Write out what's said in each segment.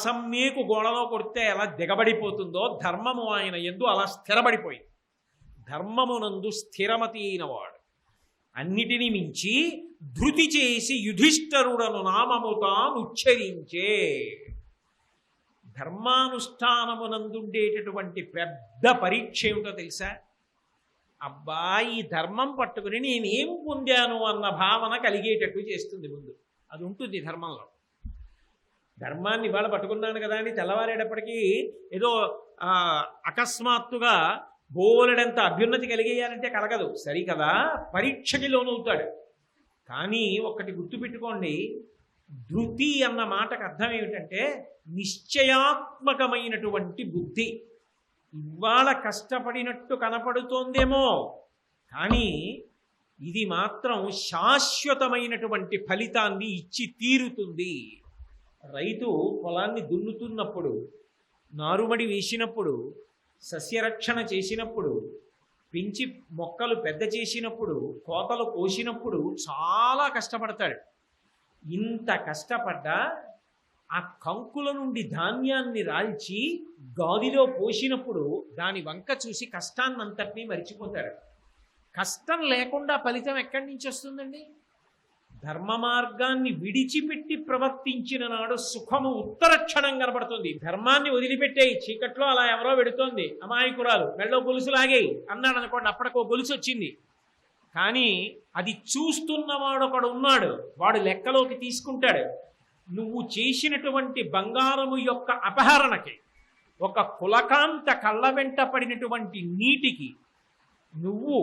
పాసమ్మేకు గోడలో కొడితే ఎలా దిగబడిపోతుందో ధర్మము ఆయన యందు అలా స్థిరపడిపోయింది. ధర్మమునందు స్థిరమతి అయినవాడు అన్నిటినీ మించి ధృతి చేసి యుధిష్ఠరుడను నామము తాను ఉచ్చరించే. ధర్మానుష్ఠానమునందుండేటటువంటి పెద్ద పరీక్ష ఏమిటో తెలుసా? అబ్బా, ఈ ధర్మం పట్టుకుని నేనేం పొందాను అన్న భావన కలిగేటట్టు చేస్తుంది. ముందు అది ఉంటుంది ధర్మంలో. ధర్మాన్ని ఇవాళ పట్టుకున్నాను కదా అని తెల్లవారేటప్పటికీ ఏదో అకస్మాత్తుగా బోలెడంత అభ్యున్నతి కలిగేయాలంటే కలగదు. సరికదా, పరీక్షకి లోనవుతాడు. కానీ ఒక్కటి గుర్తుపెట్టుకోండి, ధృతి అన్న మాటకు అర్థం ఏమిటంటే నిశ్చయాత్మకమైనటువంటి బుద్ధి. ఇవాళ కష్టపడినట్టు కనపడుతోందేమో, కానీ ఇది మాత్రం శాశ్వతమైనటువంటి ఫలితాన్ని ఇచ్చి తీరుతుంది. రైతు పొలాన్ని దున్నుతున్నప్పుడు, నారుమడి వేసినప్పుడు, సస్యరక్షణ చేసినప్పుడు, పెంచి మొక్కలు పెద్ద చేసినప్పుడు, కోతలు కోసినప్పుడు చాలా కష్టపడతాడు. ఇంత కష్టపడ్డా ఆ కంకుల నుండి ధాన్యాన్ని రాల్చి గాదిలో పోసినప్పుడు దాని వంక చూసి కష్టాన్నంతటినీ మరిచిపోతాడు. కష్టం లేకుండా ఫలితం ఎక్కడి నుంచి వస్తుందండి? ధర్మ మార్గాన్ని విడిచిపెట్టి ప్రవర్తించిన నాడు సుఖము ఉత్తర క్షణం కనబడుతుంది. ధర్మాన్ని వదిలిపెట్టేయి, చీకట్లో అలా ఎవరో పెడుతోంది అమాయకురాలు, మెళ్ళో గొలుసు లాగేయి అన్నాడు అనుకోండి, అప్పటికో గొలుసు వచ్చింది. కానీ అది చూస్తున్నవాడు ఒకడు ఉన్నాడు, వాడు లెక్కలోకి తీసుకుంటాడు. నువ్వు చేసినటువంటి బంగారము యొక్క అపహరణకి, ఒక కులకాంత కళ్ళ వెంట పడినటువంటి నీటికి నువ్వు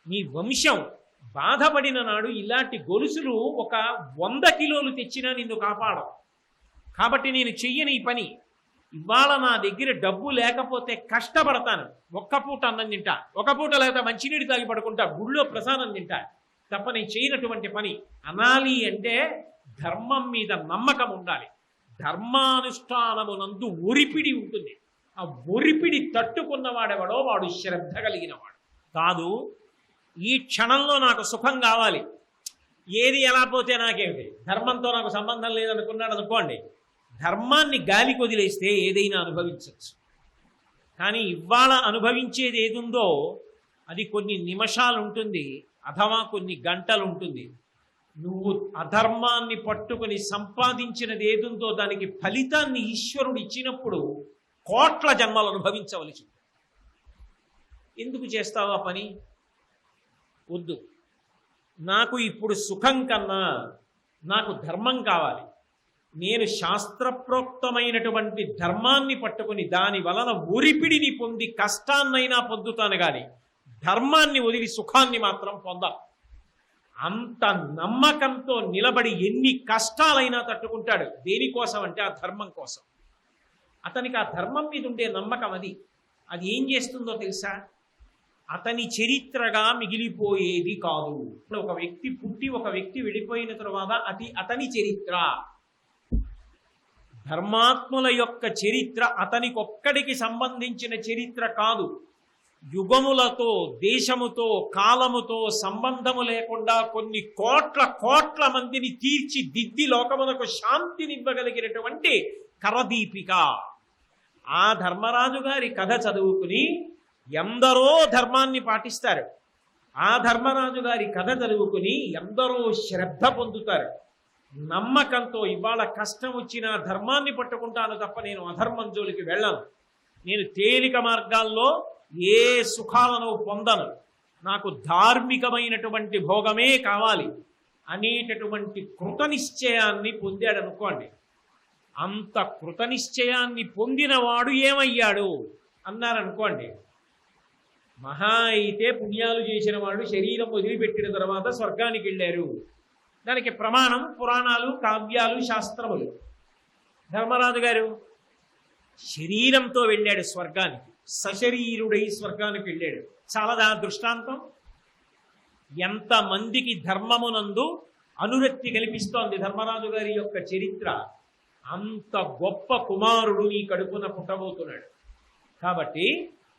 నీ వంశం బాధపడిన నాడు ఇలాంటి గొలుసులు ఒక 100 కిలోలు తెచ్చినా నిన్ను కాపాడవు. కాబట్టి నేను చెయ్యని ఈ పని. ఇవాళ నా దగ్గర డబ్బు లేకపోతే కష్టపడతాను, ఒక్క పూట అన్నం తింటా, ఒక పూట లేకపోతే మంచినీడు తాగి పడుకుంటా, గుళ్ళో ప్రసాదం తింటా, తప్ప నేను చేయనటువంటి పని అనాలి అంటే ధర్మం మీద నమ్మకం ఉండాలి. ధర్మానుష్ఠానమునందు ఒరిపిడి ఉంటుంది. ఆ ఒరిపిడి తట్టుకున్నవాడెవడో వాడు శ్రద్ధ కలిగినవాడు. కాదు, ఈ క్షణంలో నాకు సుఖం కావాలి, ఏది ఎలా పోతే నాకేమిటి, ధర్మంతో నాకు సంబంధం లేదనుకున్నాడు అనుకోండి, ధర్మాన్ని గాలికి వదిలేస్తే ఏదైనా అనుభవించవచ్చు. కానీ ఇవాళ అనుభవించేది ఏదుందో అది కొన్ని నిమిషాలు ఉంటుంది, అథవా కొన్ని గంటలు ఉంటుంది. నువ్వు అధర్మాన్ని పట్టుకుని సంపాదించినది ఏదుందో దానికి ఫలితాన్ని ఈశ్వరుడు ఇచ్చినప్పుడు కోట్ల జన్మలు అనుభవించవలసి ఉంటుంది. ఎందుకు చేస్తావు ఆ పని? వద్దు, నాకు ఇప్పుడు సుఖం కన్నా నాకు ధర్మం కావాలి, నేను శాస్త్రప్రోక్తమైనటువంటి ధర్మాన్ని పట్టుకుని దాని వలన ఒరిపిడిని పొంది కష్టాన్నైనా పొందుతాను, కానీ ధర్మాన్ని వదిలి సుఖాన్ని మాత్రం పొందా. అంత నమ్మకంతో నిలబడి ఎన్ని కష్టాలైనా తట్టుకుంటాడు. దేనికోసం అంటే ఆ ధర్మం కోసం. అతనికి ఆ ధర్మం మీద ఉండే నమ్మకం అది ఏం చేస్తుందో తెలుసా? అతని చరిత్రగా మిగిలిపోయేది కాదు. ఇప్పుడు ఒక వ్యక్తి పుట్టి ఒక వ్యక్తి వెళ్ళిపోయిన తర్వాత అతని చరిత్ర, ధర్మాత్ముల యొక్క చరిత్ర అతనికొక్కడికి సంబంధించిన చరిత్ర కాదు. యుగములతో, దేశముతో, కాలముతో సంబంధము లేకుండా కొన్ని కోట్ల మందిని తీర్చిదిద్ది లోకమునకు శాంతినివ్వగలిగినటువంటి కరదీపిక. ఆ ధర్మరాజు గారి కథ చదువుకుని ఎందరో ధర్మాన్ని పాటిస్తారు. ఆ ధర్మరాజు గారి కథ చదువుకుని ఎందరో శ్రద్ధ పొందుతారు. నమ్మకంతో ఇవాళ కష్టం వచ్చిన ధర్మాన్ని పట్టుకుంటాను తప్ప నేను అధర్మం జోలికి వెళ్ళను, నేను తేలిక మార్గాల్లో ఏ సుఖాలను పొందను, నాకు ధార్మికమైనటువంటి భోగమే కావాలి అనేటటువంటి కృతనిశ్చయాన్ని పొందాడనుకోండి. అంత కృతనిశ్చయాన్ని పొందినవాడు ఏమయ్యాడు అన్నారనుకోండి, మహా అయితే పుణ్యాలు చేసిన వాళ్ళు శరీరం వదిలిపెట్టిన తర్వాత స్వర్గానికి వెళ్ళారు. దానికి ప్రమాణం పురాణాలు, కావ్యాలు, శాస్త్రములు. ధర్మరాజు గారు శరీరంతో వెళ్ళాడు స్వర్గానికి, సశరీరుడై స్వర్గానికి వెళ్ళాడు. చాలదా దృష్టాంతం? ఎంతమందికి ధర్మమునందు అనురక్తి కల్పిస్తోంది ధర్మరాజు గారి యొక్క చరిత్ర. అంత గొప్ప కుమారుడు నీ కడుపున పుట్టబోతున్నాడు. కాబట్టి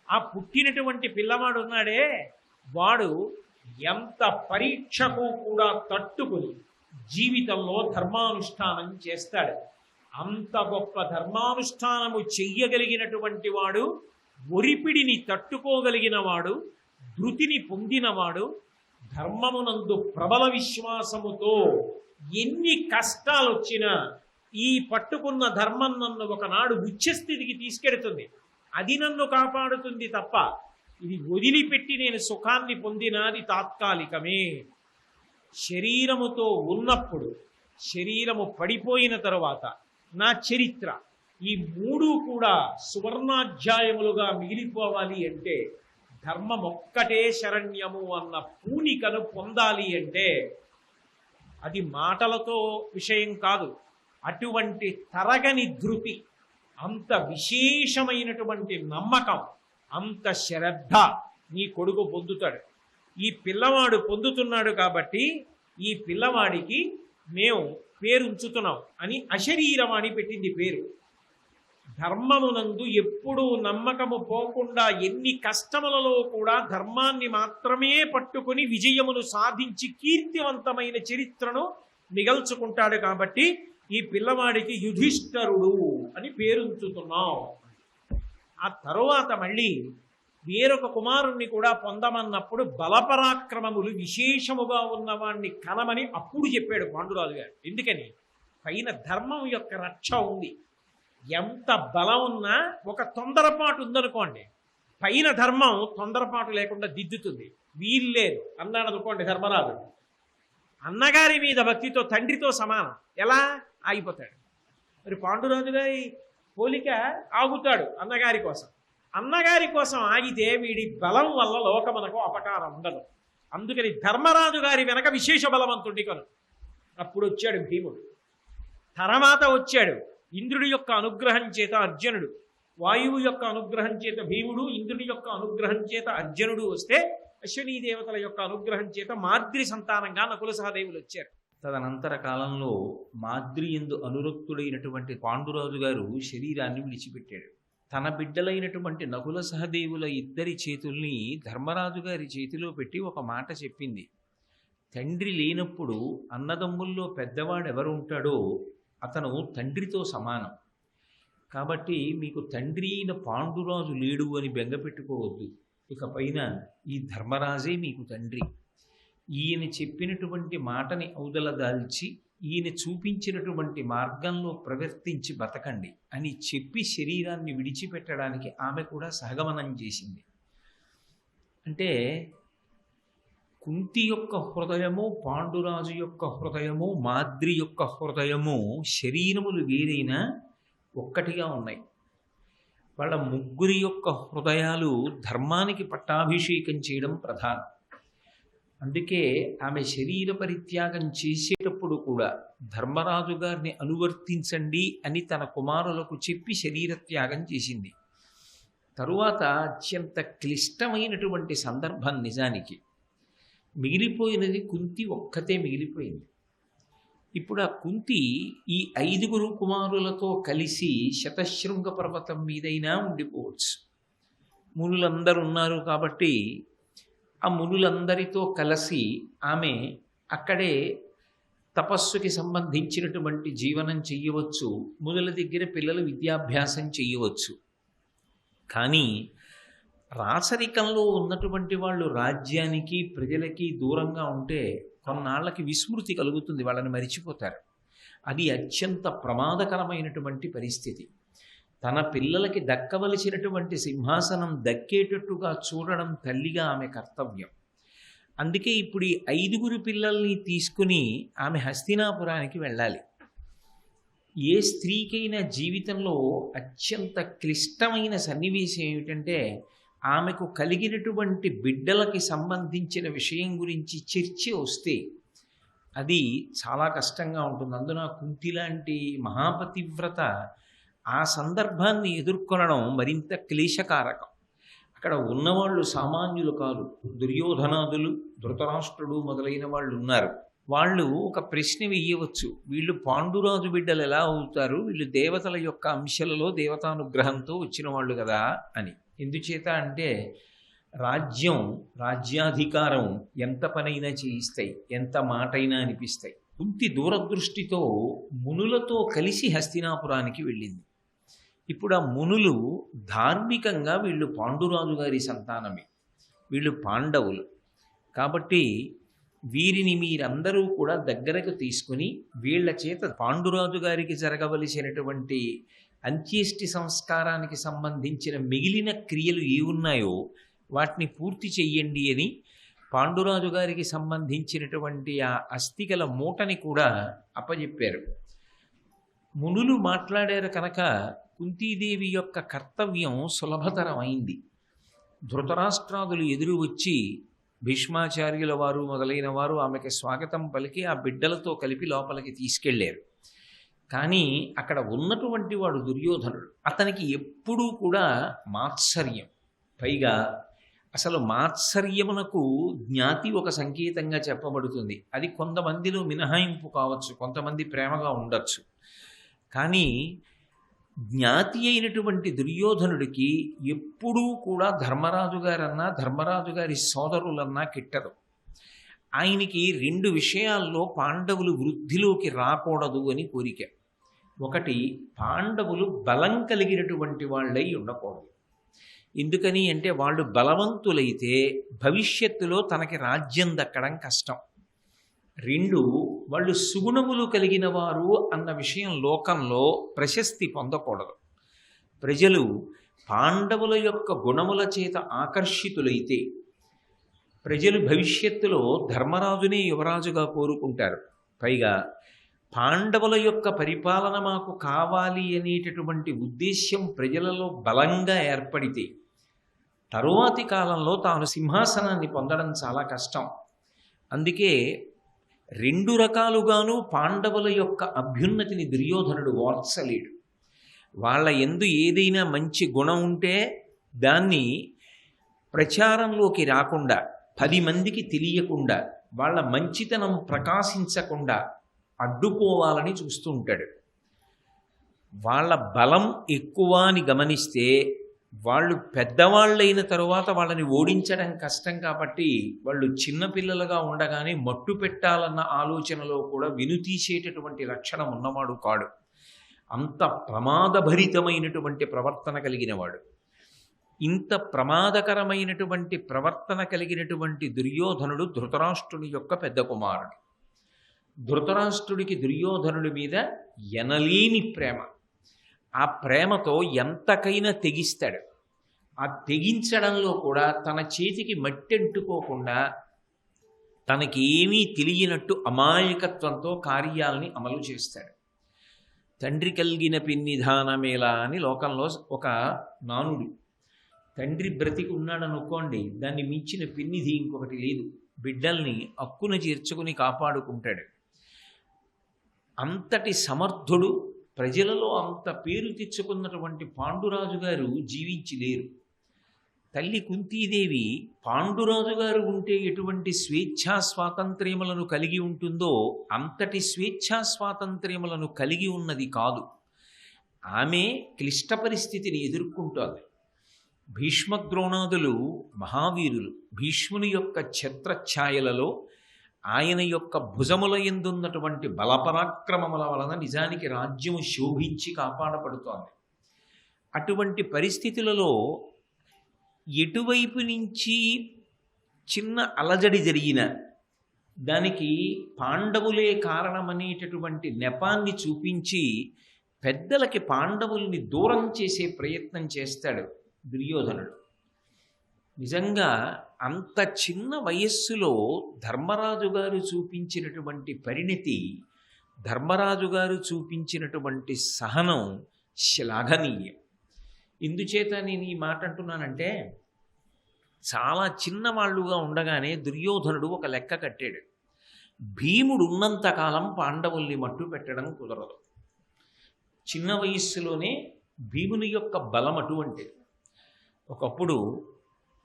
ఆ పుట్టినటువంటి పిల్లవాడు ఉన్నాడే, వాడు ఎంత పరీక్షకు కూడా తట్టుకుని జీవితంలో ధర్మానుష్ఠానం చేస్తాడు. అంత గొప్ప ధర్మానుష్ఠానము చెయ్యగలిగినటువంటి వాడు, ఒరిపిడిని తట్టుకోగలిగిన వాడు, ధృతిని పొందినవాడు, ధర్మమునందు ప్రబల విశ్వాసముతో ఎన్ని కష్టాలు వచ్చినా ఈ పట్టుకున్న ధర్మం నన్ను ఒకనాడు ఉచ్ఛస్థితికి తీసుకెడుతుంది, అది నన్ను కాపాడుతుంది తప్ప ఇది వదిలిపెట్టి నేను సుఖాన్ని పొందినా అది తాత్కాలికమే. శరీరముతో ఉన్నప్పుడు, శరీరము పడిపోయిన తరువాత నా చరిత్ర, ఈ మూడు కూడా సువర్ణాధ్యాయములుగా మిగిలిపోవాలి అంటే, ధర్మం ఒక్కటే శరణ్యము అన్న పూనికను పొందాలి అంటే అది మాటలతో విషయం కాదు. అటువంటి తరగని ధృతి, అంత విశేషమైనటువంటి నమ్మకం, అంత శ్రద్ధ నీ కొడుకు పొందుతాడు. ఈ పిల్లవాడు పొందుతున్నాడు కాబట్టి ఈ పిల్లవాడికి మేము పేరుంచుతున్నాం అని అశరీరవాణి పెట్టింది పేరు. ధర్మమునందు ఎప్పుడూ నమ్మకము పోకుండా ఎన్ని కష్టములలో కూడా ధర్మాన్ని మాత్రమే పట్టుకుని విజయమును సాధించి కీర్తివంతమైన చరిత్రను మిగల్చుకుంటాడు కాబట్టి ఈ పిల్లవాడికి యుధిష్ఠరుడు అని పేరుంచుతున్నాం. ఆ తరువాత మళ్ళీ వేరొక కుమారుణ్ణి కూడా పొందమన్నప్పుడు బలపరాక్రమములు విశేషముగా ఉన్నవాణ్ణి కనమని అప్పుడు చెప్పాడు పాండురాజు గారు. ఎందుకని? పైన ధర్మం యొక్క రక్ష ఉంది. ఎంత బలం ఉన్నా ఒక తొందరపాటు ఉందనుకోండి, పైన ధర్మం తొందరపాటు లేకుండా దిద్దుతుంది. వీల్లేదు అన్నాడు అనుకోండి ధర్మరాజు, అన్నగారి మీద భక్తితో తండ్రితో సమానం, ఎలా ఆగిపోతాడు. మరి పాండురాజు గారి పోలిక ఆగుతాడు అన్నగారి కోసం. అన్నగారి కోసం ఆగితే వీడి బలం వల్ల లోకమునకు అపకారం ఉండదు. అందుకని ధర్మరాజు గారి వెనక విశేష బలవంతుడి కొను. అప్పుడు వచ్చాడు భీముడు, తర్వాత వచ్చాడు ఇంద్రుడి యొక్క అనుగ్రహం చేత అర్జునుడు, వాయువు యొక్క అనుగ్రహం చేత భీముడు, ఇంద్రుడి యొక్క అనుగ్రహం చేత అర్జునుడు వస్తే అశ్వినీ దేవతల యొక్క అనుగ్రహం చేత మాద్రి సంతానంగా నకుల సహదేవులు వచ్చారు. తదనంతర కాలంలో మాద్రి యందు అనురక్తుడైనటువంటి పాండురాజు గారు శరీరాన్ని విడిచిపెట్టాడు. తన బిడ్డలైనటువంటి నకుల సహదేవుల ఇద్దరి చేతుల్ని ధర్మరాజు గారి చేతిలో పెట్టి ఒక మాట చెప్పింది. తండ్రి లేనప్పుడు అన్నదమ్ముల్లో పెద్దవాడెవరు ఉంటాడో అతను తండ్రితో సమానం. కాబట్టి మీకు తండ్రి అయిన పాండురాజు లేడు అని బెంగపెట్టుకోవద్దు. ఇకపైన ఈ ధర్మరాజే మీకు తండ్రి. ఈయన చెప్పినటువంటి మాటని ఔదల దాల్చి ఈయన చూపించినటువంటి మార్గంలో ప్రవర్తించి బతకండి అని చెప్పి శరీరాన్ని విడిచిపెట్టడానికి ఆమె కూడా సహగమనం చేసింది. అంటే కుంతి యొక్క హృదయము, పాండురాజు యొక్క హృదయము, మాద్రి యొక్క హృదయము శరీరములు వేరైనా ఒక్కటిగా ఉన్నాయి. వాళ్ళ ముగ్గురి యొక్క హృదయాలు ధర్మానికి పట్టాభిషేకం చేయడం ప్రధానం. అందుకే ఆమె శరీర పరిత్యాగం చేసేటప్పుడు కూడా ధర్మరాజు గారిని అనువర్తించండి అని తన కుమారులకు చెప్పి శరీర త్యాగం చేసింది. తరువాత అత్యంత క్లిష్టమైనటువంటి సందర్భం నిజానికి మిగిలిపోయినది కుంతి ఒక్కతే మిగిలిపోయింది. ఇప్పుడు ఆ కుంతి ఈ 5 కుమారులతో కలిసి శతశృంగ పర్వతం మీదైనా ఉండిపోవచ్చు. మునులందరూ ఉన్నారు కాబట్టి ఆ మునులందరితో కలిసి ఆమె అక్కడే తపస్సుకి సంబంధించినటువంటి జీవనం చెయ్యవచ్చు. మునుల దగ్గర పిల్లలు విద్యాభ్యాసం చెయ్యవచ్చు. కానీ రాచరికంలో ఉన్నటువంటి వాళ్ళు రాజ్యానికి ప్రజలకి దూరంగా ఉంటే కొన్నాళ్ళకి విస్మృతి కలుగుతుంది, వాళ్ళని మరిచిపోతారు. అది అత్యంత ప్రమాదకరమైనటువంటి పరిస్థితి. తన పిల్లలకి దక్కవలసినటువంటి సింహాసనం దక్కేటట్టుగా చూడడం తల్లిగా ఆమె కర్తవ్యం. అందుకే ఇప్పుడు ఈ 5 పిల్లల్ని తీసుకుని ఆమె హస్తినాపురానికి వెళ్ళాలి. ఏ స్త్రీకైనా జీవితంలో అత్యంత క్లిష్టమైన సన్నివేశం ఏమిటంటే ఆమెకు కలిగినటువంటి బిడ్డలకి సంబంధించిన విషయం గురించి చర్చ వస్తే అది చాలా కష్టంగా ఉంటుంది. అందున కుంతి లాంటి మహాపతివ్రత ఆ సందర్భాన్ని ఎదుర్కొనడం మరింత క్లేశకారకం. అక్కడ ఉన్నవాళ్ళు సామాన్యులు కాదు. దుర్యోధనాదులు, ధృతరాష్ట్రుడు మొదలైన వాళ్ళు ఉన్నారు. వాళ్ళు ఒక ప్రశ్న వేయవచ్చు, వీళ్ళు పాండురాజు బిడ్డలు ఎలా అవుతారు, వీళ్ళు దేవతల యొక్క అంశాలలో దేవతానుగ్రహంతో వచ్చిన వాళ్ళు కదా అని. ఎందుచేత అంటే రాజ్యం, రాజ్యాధికారం ఎంత పనైనా చేయిస్తాయి, ఎంత మాటైనా అనిపిస్తాయి. కుంతి దూరదృష్టితో మునులతో కలిసి హస్తినాపురానికి వెళ్ళింది. ఇప్పుడు ఆ మునులు ధార్మికంగా వీళ్ళు పాండురాజు గారి సంతానమే, వీళ్ళు పాండవులు కాబట్టి వీరిని మీరందరూ కూడా దగ్గరకు తీసుకుని వీళ్ళ చేత పాండురాజు గారికి జరగవలసినటువంటి అంత్యేష్టి సంస్కారానికి సంబంధించిన మిగిలిన క్రియలు ఏ ఉన్నాయో వాటిని పూర్తి చెయ్యండి అని పాండురాజు గారికి సంబంధించినటువంటి ఆ అస్థికల మూటని కూడా అప్పజెప్పారు. మునులు మాట్లాడారు కనుక కుంతీదేవి యొక్క కర్తవ్యం సులభతరం అయింది. ధృతరాష్ట్రాదులు ఎదురు వచ్చి భీష్మాచార్యుల వారు మొదలైన వారు ఆమెకి స్వాగతం పలికి ఆ బిడ్డలతో కలిపి లోపలికి తీసుకెళ్లారు. కానీ అక్కడ ఉన్నటువంటి వాడు దుర్యోధనుడు. అతనికి ఎప్పుడూ కూడా మాత్సర్యం, పైగా అసలు మాత్సర్యమునకు జ్ఞాతి ఒక సంకేతంగా చెప్పబడుతుంది. అది కొంతమందిలో మినహాయింపు కావచ్చు, కొంతమంది ప్రేమగా ఉండొచ్చు. కానీ జ్ఞాతి అయినటువంటి దుర్యోధనుడికి ఎప్పుడూ కూడా ధర్మరాజు గారన్నా ధర్మరాజు గారి సోదరులన్నా కిట్టదు. ఆయనకి 2 విషయాల్లో పాండవులు వృద్ధిలోకి రాకూడదు అని కోరిక. ఒకటి, పాండవులు బలం కలిగినటువంటి వాళ్ళై ఉండకూడదు. ఎందుకని అంటే వాళ్ళు బలవంతులైతే భవిష్యత్తులో తనకి రాజ్యం దక్కడం కష్టం. 2, వాళ్ళు సుగుణములు కలిగిన వారు అన్న విషయం లోకంలో ప్రశస్తి పొందకూడదు. ప్రజలు పాండవుల యొక్క గుణముల చేత ఆకర్షితులైతే ప్రజలు భవిష్యత్తులో ధర్మరాజునే యువరాజుగా కోరుకుంటారు. పైగా పాండవుల యొక్క పరిపాలన మాకు కావాలి అనేటటువంటి ఉద్దేశ్యం ప్రజలలో బలంగా ఏర్పడితే తరువాతి కాలంలో తాను సింహాసనాన్ని పొందడం చాలా కష్టం. అందుకే 2 రకాలుగాను పాండవుల యొక్క అభ్యున్నతిని దుర్యోధనుడు ఓర్చలేడు. వాళ్ళ యందు ఏదైనా మంచి గుణం ఉంటే దాన్ని ప్రచారంలోకి రాకుండా, 10 మందికి తెలియకుండా, వాళ్ళ మంచితనం ప్రకాశించకుండా అడ్డుకోవాలని చూస్తూ ఉంటాడు. వాళ్ళ బలం ఎక్కువ అని గమనిస్తే వాళ్ళు పెద్దవాళ్ళైన తరువాత వాళ్ళని ఓడించడం కష్టం కాబట్టి వాళ్ళు చిన్నపిల్లలుగా ఉండగానే మట్టు పెట్టాలన్న ఆలోచనలో కూడా వెనుతీసేటటువంటి లక్షణం ఉన్నవాడు కాడు. అంత ప్రమాదభరితమైనటువంటి ప్రవర్తన కలిగినవాడు. ఇంత ప్రమాదకరమైనటువంటి ప్రవర్తన కలిగినటువంటి దుర్యోధనుడు ధృతరాష్ట్రుని యొక్క పెద్ద కుమారుడు. ధృతరాష్ట్రుడికి దుర్యోధనుడి మీద ఎనలేని ప్రేమ. ఆ ప్రేమతో ఎంతకైనా తెగిస్తాడు. ఆ తెగించడంలో కూడా తన చేతికి మట్టెంటుకోకుండా తనకి ఏమీ తెలియనట్టు అమాయకత్వంతో కార్యాలని అమలు చేస్తాడు. తండ్రి కలిగిన పిన్నిధానమేలా అని లోకంలో ఒక నానుడు. తండ్రి బ్రతికి ఉన్నాడనుకోండి, దాన్ని మించిన పిన్నిధి ఇంకొకటి లేదు. బిడ్డల్ని అక్కున చేర్చుకుని కాపాడుకుంటాడు. అంతటి సమర్థుడు, ప్రజలలో అంత పేరు తెచ్చుకున్నటువంటి పాండురాజు గారు జీవించి లేరు. తల్లి కుంతీదేవి పాండురాజు గారు ఉంటే ఎటువంటి స్వేచ్ఛా స్వాతంత్ర్యములను కలిగి ఉంటుందో అంతటి స్వేచ్ఛా స్వాతంత్ర్యములను కలిగి ఉన్నది కాదు. ఆమె క్లిష్ట పరిస్థితిని ఎదుర్కొంటోంది. భీష్మద్రోణాదులు మహావీరులు. భీష్ముని యొక్క ఛత్రఛాయలలో ఆయన యొక్క భుజముల యందున్నటువంటి బలపరాక్రమముల వలన నిజానికి రాజ్యము శోభించి కాపాడబడుతోంది. అటువంటి పరిస్థితులలో ఎటువైపు నుంచి చిన్న అలజడి జరిగిన దానికి పాండవులే కారణమనేటటువంటి నెపాన్ని చూపించి పెద్దలకి పాండవుల్ని దూరం చేసే ప్రయత్నం చేస్తాడు దుర్యోధనుడు. నిజంగా అంత చిన్న వయస్సులో ధర్మరాజు గారు చూపించినటువంటి పరిణతి, ధర్మరాజు గారు చూపించినటువంటి సహనం శ్లాఘనీయం. ఎందుచేత నేను ఈ మాట అంటున్నానంటే, చాలా చిన్నవాళ్ళుగా ఉండగానే దుర్యోధనుడు ఒక లెక్క కట్టాడు. భీముడు ఉన్నంతకాలం పాండవుల్ని మట్టు పెట్టడం కుదరదు. చిన్న వయస్సులోనే భీముని యొక్క బలం అటువంటిది. ఒకప్పుడు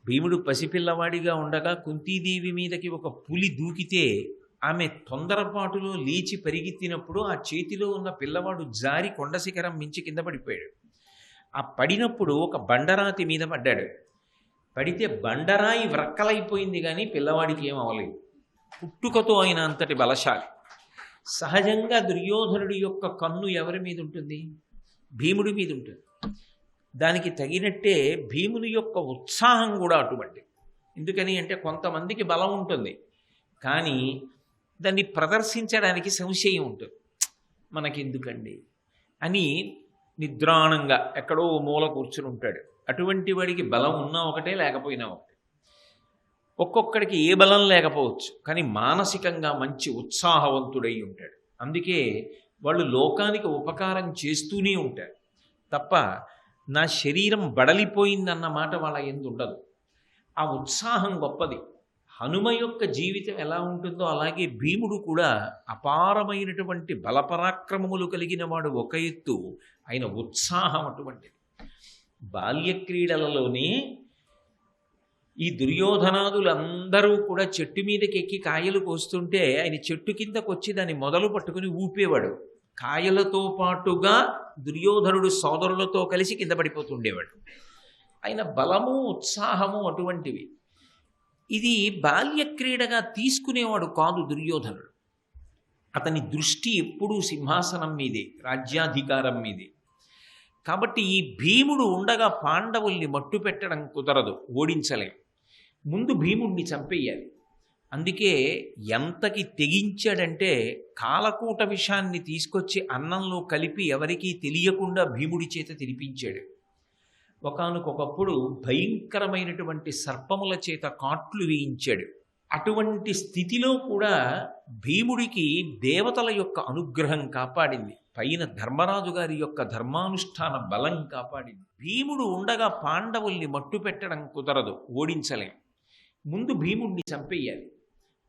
భీముడు పసిపిల్లవాడిగా ఉండగా కుంతీదేవి మీదకి ఒక పులి దూకితే ఆమె తొందరపాటులో లేచి పరిగెత్తినప్పుడు ఆ చేతిలో ఉన్న పిల్లవాడు జారి కొండ శిఖరం మించి కింద పడిపోయాడు. ఆ పడినప్పుడు ఒక బండరాతి మీద పడ్డాడు. పడితే బండరాయి వ్రక్కలైపోయింది, కానీ పిల్లవాడికి ఏం అవ్వలేదు. పుట్టుకతో ఆయన అంతటి బలశాలి. సహజంగా దుర్యోధనుడి యొక్క కన్ను ఎవరి మీద ఉంటుంది? భీముడి మీద ఉంటుంది. దానికి తగినట్టే భీముని యొక్క ఉత్సాహం కూడా అటువంటి. ఎందుకని అంటే కొంతమందికి బలం ఉంటుంది, కానీ దాన్ని ప్రదర్శించడానికి సంశయం ఉంటుంది. మనకెందుకండి అని నిద్రాణంగా ఎక్కడో మూల కూర్చుని ఉంటాడు. అటువంటి వాడికి బలం ఉన్నా ఒకటే, లేకపోయినా ఒకటే. ఒక్కొక్కడికి ఏ బలం లేకపోవచ్చు, కానీ మానసికంగా మంచి ఉత్సాహవంతుడై ఉంటాడు. అందుకే వాళ్ళు లోకానికి ఉపకారం చేస్తూనే ఉంటారు తప్ప నా శరీరం బడలిపోయిందన్న మాట వాళ్ళ యందు ఉండదు. ఆ ఉత్సాహం గొప్పది. హనుమ యొక్క జీవితం ఎలా ఉంటుందో అలాగే భీముడు కూడా అపారమైనటువంటి బలపరాక్రమములు కలిగిన వాడు ఒక ఎత్తు, ఆయన ఉత్సాహం అటువంటిది. బాల్యక్రీడలలోనే ఈ దుర్యోధనాదులందరూ కూడా చెట్టు మీదకి ఎక్కి కాయలు కోస్తుంటే ఆయన చెట్టు కిందకు వచ్చి దాన్ని మొదలు పట్టుకుని ఊపేవాడు. కాయలతో పాటుగా దుర్యోధనుడు సోదరులతో కలిసి కింద పడిపోతుండేవాడు. ఆయన బలము ఉత్సాహము అటువంటివి. ఇది బాల్యక్రీడగా తీసుకునేవాడు కాదు దుర్యోధనుడు. అతని దృష్టి ఎప్పుడూ సింహాసనం మీదే, రాజ్యాధికారం మీదే. కాబట్టి ఈ భీముడు ఉండగా పాండవుల్ని మట్టు పెట్టడం కుదరదు, ఓడించలేం. ముందు భీముడిని చంపేయాలి. అందుకే ఎంతకి తెగించాడంటే కాలకూట విషాన్ని తీసుకొచ్చి అన్నంలో కలిపి ఎవరికీ తెలియకుండా భీముడి చేత తినిపించాడు. ఒకానొకప్పుడు భయంకరమైనటువంటి సర్పముల చేత కాట్లు వేయించాడు. అటువంటి స్థితిలో కూడా భీముడికి దేవతల యొక్క అనుగ్రహం కాపాడింది, పైన ధర్మరాజు గారి యొక్క ధర్మానుష్ఠాన బలం కాపాడింది. భీముడు ఉండగా పాండవుల్ని మట్టు పెట్టడం కుదరదు, ఓడించలేం. ముందు భీముడిని చంపేయాలి.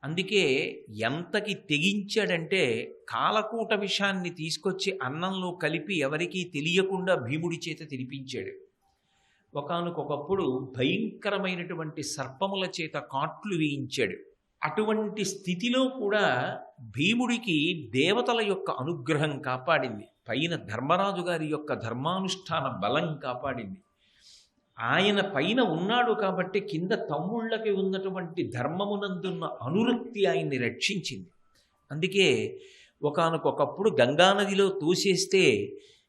అందుకే ఎంతకి తెగించాడంటే కాలకూట విషాన్ని తీసుకొచ్చి అన్నంలో కలిపి ఎవరికీ తెలియకుండా భీముడి చేత తినిపించాడు. ఒకానొకప్పుడు భయంకరమైనటువంటి సర్పముల చేత కాట్లు వేయించాడు. అటువంటి స్థితిలో కూడా భీముడికి దేవతల యొక్క అనుగ్రహం కాపాడింది, పైన ధర్మరాజు గారి యొక్క ధర్మానుష్ఠాన బలం కాపాడింది. ఆయన పైన ఉన్నాడు కాబట్టి కింద తమ్ముళ్ళకి ఉన్నటువంటి ధర్మమునందున్న అనురక్తి ఆయన్ని రక్షించింది. అందుకే ఒకానొకప్పుడు గంగానదిలో తోసేస్తే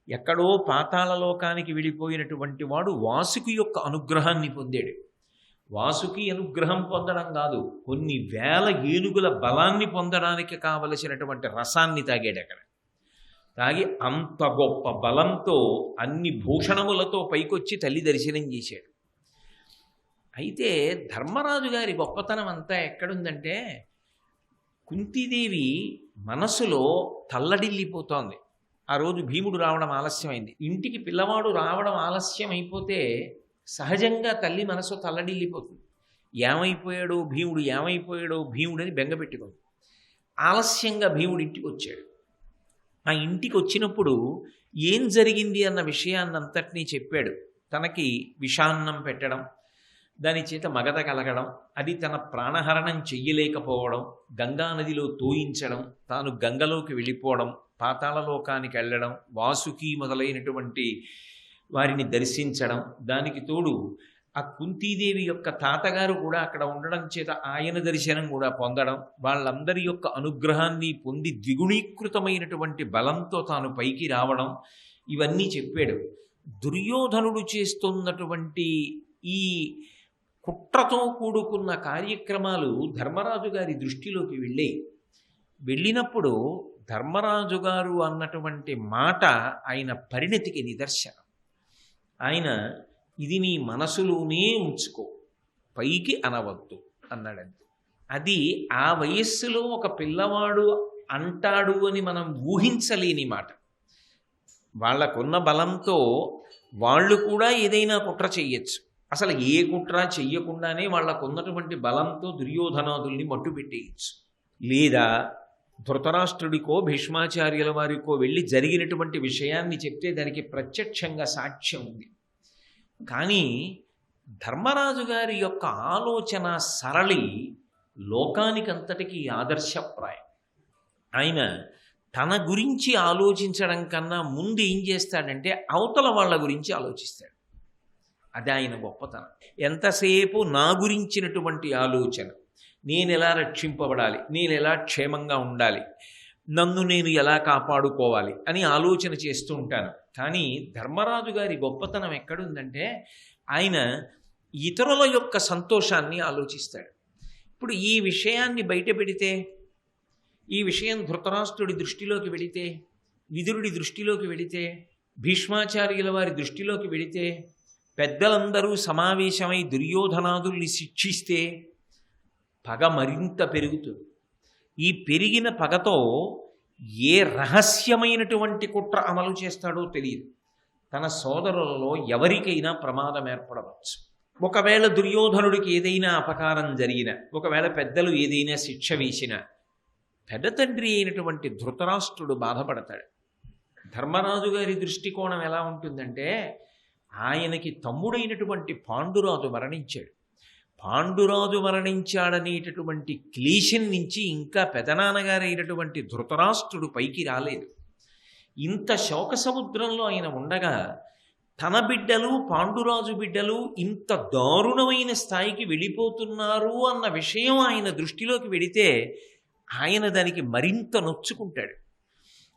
ఎక్కడో పాతాళలోకానికి వెళ్ళిపోయినటువంటి వాడు వాసుకి యొక్క అనుగ్రహాన్ని పొందాడు. వాసుకి అనుగ్రహం పొందడం కాదు, కొన్ని వేల ఏనుగుల బలాన్ని పొందడానికి కావలసినటువంటి రసాన్ని తాగాడు అక్కడ. తాగి అంత గొప్ప బలంతో అన్ని భూషణములతో పైకొచ్చి తల్లి దర్శనం చేశాడు. అయితే ధర్మరాజు గారి గొప్పతనం అంతా ఎక్కడుందంటే కుంతీదేవి మనసులో తల్లడిల్లిపోతోంది. ఆ రోజు భీముడు రావడం ఆలస్యమైంది. ఇంటికి పిల్లవాడు రావడం ఆలస్యం అయిపోతే సహజంగా తల్లి మనసు తల్లడిల్లిపోతుంది. ఏమైపోయాడో భీముడు, ఏమైపోయాడో భీముడని బెంగపెట్టుకుంది. ఆలస్యంగా భీముడు ఇంటికి వచ్చాడు. ఆ ఇంటికి వచ్చినప్పుడు ఏం జరిగింది అన్న విషయాన్నంతటినీ చెప్పాడు. తనకి విషాన్నం పెట్టడం, దాని చేత మగధ కలగడం, అది తన ప్రాణహరణం చెయ్యలేకపోవడం, గంగానదిలో తోయించడం, తాను గంగలోకి వెళ్ళిపోవడం, పాతాళలోకానికి వెళ్ళడం, వాసుకి మొదలైనటువంటి వారిని దర్శించడం, దానికి తోడు ఆ కుంతీదేవి యొక్క తాతగారు కూడా అక్కడ ఉండడం చేత ఆయన దర్శనం కూడా పొందడం, వాళ్ళందరి యొక్క అనుగ్రహాన్ని పొంది ద్విగుణీకృతమైనటువంటి బలంతో తాను పైకి రావడం, ఇవన్నీ చెప్పాడు. దుర్యోధనుడు చేస్తున్నటువంటి ఈ కుట్రతో కూడుకున్న కార్యక్రమాలు ధర్మరాజు గారి దృష్టిలోకి వెళ్ళినప్పుడు ధర్మరాజు గారు అన్నటువంటి మాట ఆయన పరిణతికి నిదర్శనం. ఆయన ఇది నీ మనసులోనే ఉంచుకో, పైకి అనవద్దు అన్నాడంతే. అది ఆ వయస్సులో ఒక పిల్లవాడు అంటాడు అని మనం ఊహించలేని మాట. వాళ్ళకున్న బలంతో వాళ్ళు కూడా ఏదైనా కుట్ర చెయ్యొచ్చు. అసలు ఏ కుట్ర చెయ్యకుండానే వాళ్ళకున్నటువంటి బలంతో దుర్యోధనాదుల్ని మట్టు పెట్టేయచ్చు. లేదా ధృతరాష్ట్రుడికో భీష్మాచార్యుల వారికో వెళ్ళి జరిగినటువంటి విషయాన్ని చెప్తే దానికి ప్రత్యక్షంగా సాక్ష్యం ఉంది. కానీ ధర్మరాజు గారి యొక్క ఆలోచన సరళి లోకానికంతటికీ ఆదర్శప్రాయం. ఆయన తన గురించి ఆలోచించడం కన్నా ముందు ఏం చేస్తాడంటే అవతల వాళ్ళ గురించి ఆలోచిస్తాడు. అది ఆయన గొప్పతనం. ఎంతసేపు నా గురించినటువంటి ఆలోచన, నేను ఎలా రక్షింపబడాలి, నేను ఎలా క్షేమంగా ఉండాలి, నన్ను నేను ఎలా కాపాడుకోవాలి అని ఆలోచన చేస్తూ ఉంటాను. కానీ ధర్మరాజు గారి గొప్పతనం ఎక్కడుందంటే ఆయన ఇతరుల యొక్క సంతోషాన్ని ఆలోచిస్తాడు. ఇప్పుడు ఈ విషయాన్ని బయట పెడితే, ఈ విషయం ధృతరాష్ట్రుడి దృష్టిలోకి వెళితే, విదురుడి దృష్టిలోకి వెళితే, భీష్మాచార్యుల వారి దృష్టిలోకి వెళితే, పెద్దలందరూ సమావేశమై దుర్యోధనాదుల్ని శిక్షిస్తే పగ మరింత పెరుగుతుంది. ఈ పెరిగిన పగతో ఏ రహస్యమైనటువంటి కుట్ర అమలు చేస్తాడో తెలియదు. తన సోదరులలో ఎవరికైనా ప్రమాదం ఏర్పడవచ్చు. ఒకవేళ దుర్యోధనుడికి ఏదైనా అపకారం జరిగిన, ఒకవేళ పెద్దలు ఏదైనా శిక్ష వేసిన, పెద్ద తండ్రి అయినటువంటి ధృతరాష్ట్రుడు బాధపడతాడు. ధర్మరాజు గారి దృష్టికోణం ఎలా ఉంటుందంటే, ఆయనకి తమ్ముడైనటువంటి పాండురాజు మరణించాడు. పాండురాజు మరణించాడనేటటువంటి క్లేశం నుంచి ఇంకా పెదనాన్నగారైనటువంటి ధృతరాష్ట్రుడు పైకి రాలేదు. ఇంత శోక సముద్రంలో ఆయన ఉండగా తన బిడ్డలు, పాండురాజు బిడ్డలు ఇంత దారుణమైన స్థాయికి వెళ్ళిపోతున్నారు అన్న విషయం ఆయన దృష్టిలోకి వెడితే ఆయన దానికి మరింత నొచ్చుకుంటాడు.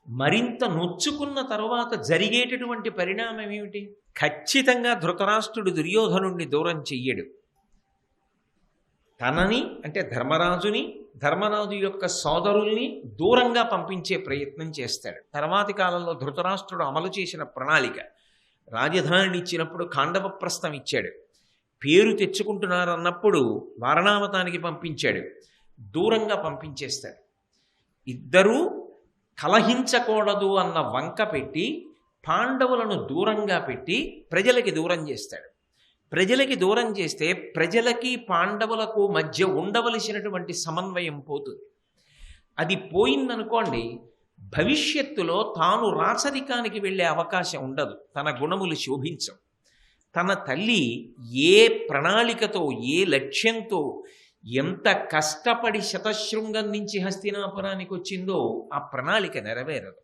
మరింత నొచ్చుకున్న తర్వాత జరిగేటటువంటి పరిణామం ఏమిటి? ఖచ్చితంగా ధృతరాష్ట్రుడు దుర్యోధనుడిని దూరం చెయ్యడు. తనని అంటే ధర్మరాజుని, ధర్మరాజు యొక్క సోదరుల్ని దూరంగా పంపించే ప్రయత్నం చేస్తాడు. తర్వాతి కాలంలో ధృతరాష్ట్రుడు అమలు చేసిన ప్రణాళిక, రాజధానిని ఇచ్చినప్పుడు ఖాండవప్రస్థం ఇచ్చాడు. పేరు తెచ్చుకుంటున్నారన్నప్పుడు వారణావతానికి పంపించాడు. దూరంగా పంపించేస్తాడు. ఇద్దరూ కలహించకూడదు అన్న వంక పెట్టి పాండవులను దూరంగా పెట్టి ప్రజలకి దూరం చేస్తాడు. ప్రజలకి దూరం చేస్తే ప్రజలకి పాండవులకు మధ్య ఉండవలసినటువంటి సమన్వయం పోతుంది. అది పోయిందనుకోండి, భవిష్యత్తులో తాను రాచరికానికి వెళ్ళే అవకాశం ఉండదు. తన గుణములు శోభించవు. తన తల్లి ఏ ప్రణాళికతో, ఏ లక్ష్యంతో, ఎంత కష్టపడి శతశృంగం నుంచి హస్తినాపురానికి వచ్చిందో ఆ ప్రణాళిక నెరవేరదు.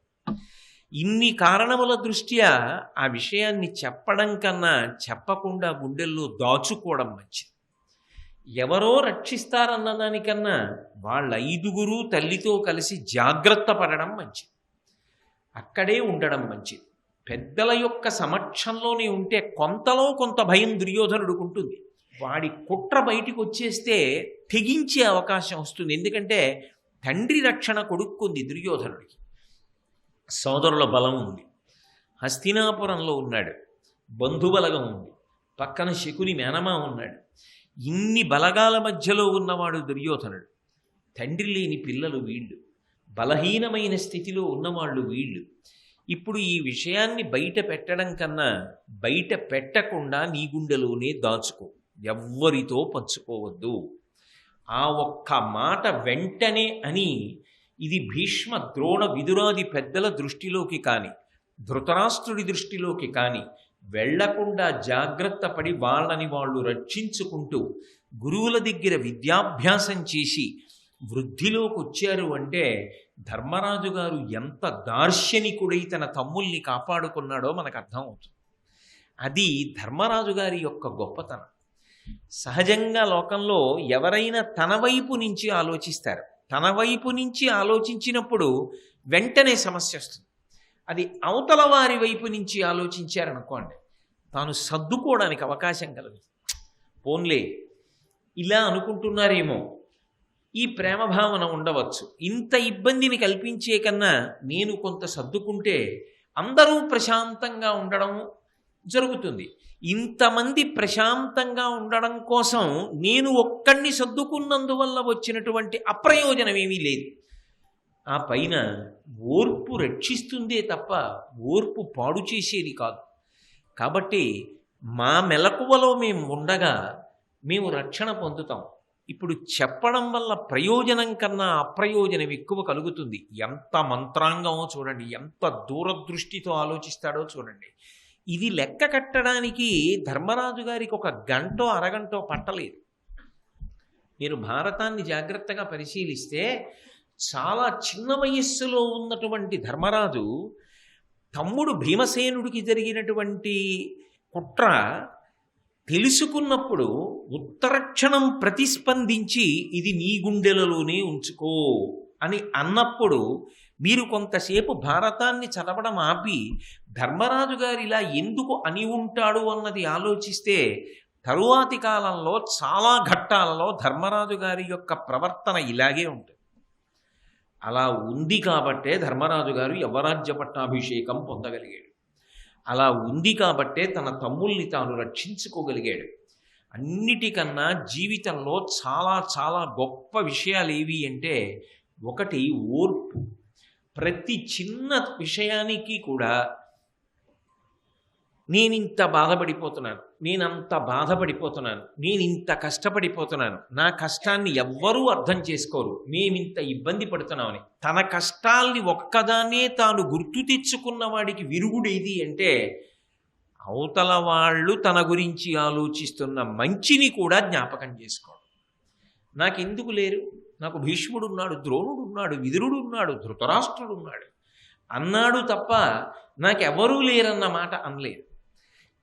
ఇన్ని కారణముల దృష్ట్యా ఆ విషయాన్ని చెప్పడం కన్నా చెప్పకుండా గుండెల్లో దాచుకోవడం మంచిది. ఎవరో రక్షిస్తారన్న దానికన్నా వాళ్ళ 5గురు తల్లితో కలిసి జాగ్రత్త పడడం మంచిది. అక్కడే ఉండడం మంచిది. పెద్దల యొక్క సమక్షంలోనే ఉంటే కొంతలో కొంత భయం దుర్యోధనుడికి ఉంటుంది. వాడి కుట్ర బయటికి వచ్చేస్తే తెగించే అవకాశం వస్తుంది. ఎందుకంటే తండ్రి రక్షణ కొడుక్కుంది దుర్యోధనుడికి. సోదరుల బలం ఉంది. హస్తినాపురంలో ఉన్నాడు. బంధుబలగం ఉంది. పక్కన శకుని మేనమా ఉన్నాడు. ఇన్ని బలగాల మధ్యలో ఉన్నవాడు దుర్యోధనుడు. తండ్రి లేని పిల్లలు వీళ్ళు. బలహీనమైన స్థితిలో ఉన్నవాళ్ళు వీళ్ళు. ఇప్పుడు ఈ విషయాన్ని బయట పెట్టడం కన్నా బయట పెట్టకుండా నీ గుండెలోనే దాచుకో. ఎవ్వరితో పంచుకోవద్దు. ఆ ఒక్క మాట వెంటనే అని ఇది భీష్మ, ద్రోణ, విదురాది పెద్దల దృష్టిలోకి కానీ, ధృతరాష్ట్రుడి దృష్టిలోకి కానీ వెళ్లకుండా జాగ్రత్త పడి వాళ్ళని వాళ్ళు రక్షించుకుంటూ గురువుల దగ్గర విద్యాభ్యాసం చేసి వృద్ధిలోకి వచ్చారు అంటే ధర్మరాజు గారు ఎంత దార్శనికుడై తన తమ్ముల్ని కాపాడుకున్నాడో మనకు అర్థం అవుతుంది. అది ధర్మరాజు గారి యొక్క గొప్పతనం. సహజంగా లోకంలో ఎవరైనా తన వైపు నుంచి ఆలోచిస్తారు. తన వైపు నుంచి ఆలోచించినప్పుడు వెంటనే సమస్య వస్తుంది. అది అవతల వారి వైపు నుంచి ఆలోచించారనుకోండి, తాను సర్దుకోవడానికి అవకాశం కలుగుతుంది. పోన్లే ఇలా అనుకుంటున్నారేమో, ఈ ప్రేమ భావన ఉండవచ్చు. ఇంత ఇబ్బందిని కల్పించే కన్నా నేను కొంత సర్దుకుంటే అందరూ ప్రశాంతంగా ఉండడం జరుగుతుంది. ఇంతమంది ప్రశాంతంగా ఉండడం కోసం నేను ఒక్కడిని సర్దుకున్నందువల్ల వచ్చినటువంటి అప్రయోజనం ఏమీ లేదు. ఆ పైన ఓర్పు రక్షిస్తుందే తప్ప ఓర్పు పాడు చేసేది కాదు. కాబట్టి మా మెలకువలో మేము ఉండగా మేము రక్షణ పొందుతాం. ఇప్పుడు చెప్పడం వల్ల ప్రయోజనం కన్నా అప్రయోజనం ఎక్కువ కలుగుతుంది. ఎంత మంత్రాంగమో చూడండి, ఎంత దూరదృష్టితో ఆలోచిస్తాడో చూడండి. ఇది లెక్క కట్టడానికి ధర్మరాజు గారికి 1 గంటో అరగంటో పట్టలేదు. మీరు భారతాన్ని జాగ్రత్తగా పరిశీలిస్తే చాలా చిన్న వయస్సులో ఉన్నటువంటి ధర్మరాజు తమ్ముడు భీమసేనుడికి జరిగినటువంటి కుట్ర తెలుసుకున్నప్పుడు ఉత్తరక్షణం ప్రతిస్పందించి ఇది నీ గుండెలలోనే ఉంచుకో అని అన్నప్పుడు మీరు కొంతసేపు భారతాన్ని చదవడం ఆపి ధర్మరాజు గారు ఇలా ఎందుకు అని ఉంటాడు అన్నది ఆలోచిస్తే తరువాతి కాలంలో చాలా ఘట్టాలలో ధర్మరాజు గారి యొక్క ప్రవర్తన ఇలాగే ఉంటుంది. అలా ఉంది కాబట్టే ధర్మరాజు గారు యవరాజ్య పట్టాభిషేకం పొందగలిగాడు. అలా ఉంది కాబట్టే తన తమ్ముల్ని తాను రక్షించుకోగలిగాడు. అన్నిటికన్నా జీవితంలో చాలా చాలా గొప్ప విషయాలు ఏవి అంటే, ఒకటి ఓర్పు. ప్రతి చిన్న విషయానికి కూడా నేనింత బాధపడిపోతున్నాను, నేనంత బాధపడిపోతున్నాను, నేనింత కష్టపడిపోతున్నాను, నా కష్టాన్ని ఎవ్వరూ అర్థం చేసుకోరు, మేమింత ఇబ్బంది పడుతున్నామని తన కష్టాల్ని ఒక్కదాన్నే తాను గుర్తు తెచ్చుకున్న వాడికి విరుగుడేది అంటే, అవతల వాళ్ళు తన గురించి ఆలోచిస్తున్న మంచిని కూడా జ్ఞాపకం చేసుకోవడం. నాకెందుకు లేరు, నాకు భీష్ముడు ఉన్నాడు, ద్రోణుడు ఉన్నాడు, విదురుడు ఉన్నాడు, ధృతరాష్ట్రుడు ఉన్నాడు అన్నాడు తప్ప నాకెవరూ లేరన్న మాట అనలేదు.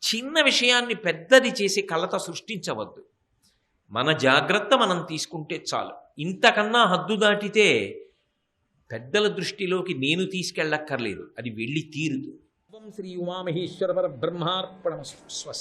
చిన్న విషయాన్ని పెద్దది చేసి కలత సృష్టించవద్దు. మన జాగ్రత్త మనం తీసుకుంటే చాలు. ఇంతకన్నా హద్దు దాటితే పెద్దల దృష్టిలోకి నేను తీసుకెళ్ళక్కర్లేదు, అది వెళ్ళి తీరుతుంది. శ్రీ ఉమామహేశ్వర పరబ్రహ్మార్పణమస్తు. స్వస్తి.